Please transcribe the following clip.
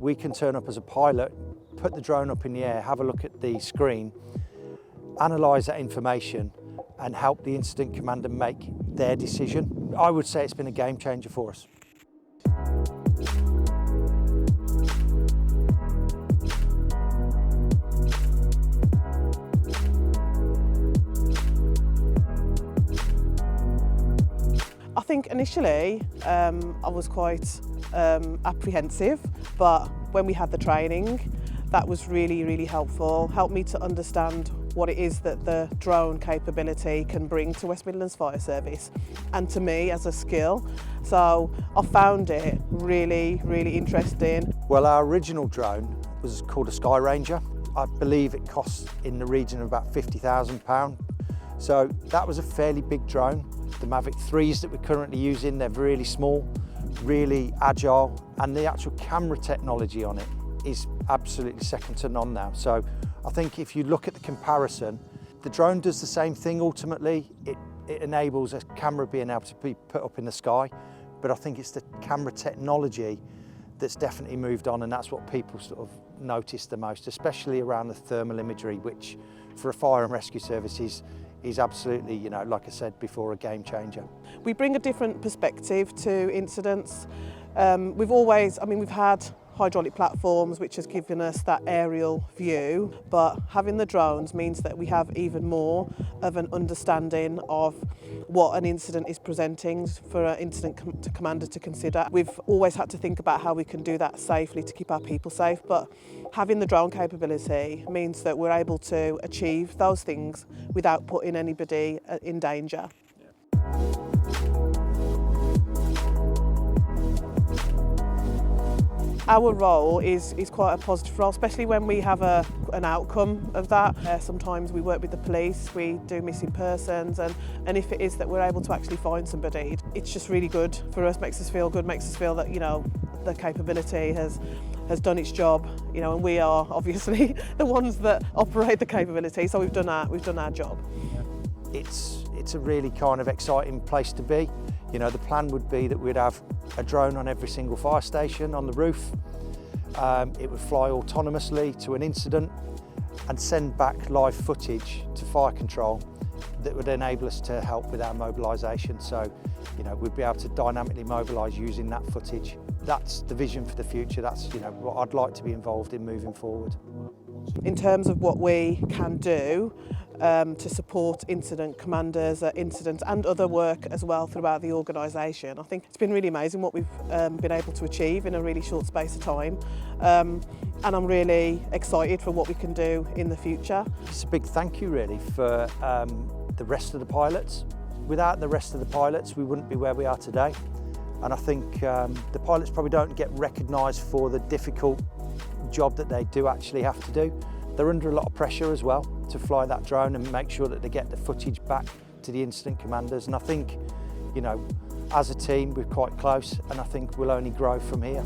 we can turn up as a pilot, put the drone up in the air, have a look at the screen, analyse that information and help the incident commander make their decision. I would say it's been a game changer for us. I think initially I was quite apprehensive, but when we had the training, that was really helpful. Helped me to understand what it is that the drone capability can bring to West Midlands Fire Service and to me as a skill. So I found it really interesting. Well, our original drone was called a Sky Ranger. I believe it cost in the region of about £50,000. So that was a fairly big drone. The Mavic 3s that we're currently using, they're really small, really agile, and the actual camera technology on it is absolutely second to none now. So I think if you look at the comparison, the drone does the same thing ultimately. It enables a camera being able to be put up in the sky, but I think it's the camera technology that's definitely moved on, and that's what people sort of notice the most, especially around the thermal imagery, which for a fire and rescue service is absolutely, you know, like I said before, a game changer. We bring a different perspective to incidents. We've had hydraulic platforms which has given us that aerial view, but having the drones means that we have even more of an understanding of what an incident is presenting for an incident commander to consider. We've always had to think about how we can do that safely to keep our people safe, but having the drone capability means that we're able to achieve those things without putting anybody in danger. Our role is quite a positive role, especially when we have an outcome of that. Sometimes we work with the police, we do missing persons, and if it is that we're able to actually find somebody, it's just really good for us, makes us feel good, makes us feel that, you know, the capability has done its job, you know, and we are obviously the ones that operate the capability, so we've done our job. It's a really kind of exciting place to be. You know, the plan would be that we'd have a drone on every single fire station on the roof. It would fly autonomously to an incident and send back live footage to fire control that would enable us to help with our mobilisation. So, you know, we'd be able to dynamically mobilise using that footage. That's the vision for the future. That's, you know, what I'd like to be involved in moving forward. In terms of what we can do to support incident commanders, incident and other work as well throughout the organisation, I think it's been really amazing what we've been able to achieve in a really short space of time, and I'm really excited for what we can do in the future. It's a big thank you really for the rest of the pilots. Without the rest of the pilots we wouldn't be where we are today, and I think the pilots probably don't get recognised for the difficult job that they do actually have to do. They're under a lot of pressure as well to fly that drone and make sure that they get the footage back to the incident commanders, and I think, you know, as a team we're quite close, and I think we'll only grow from here.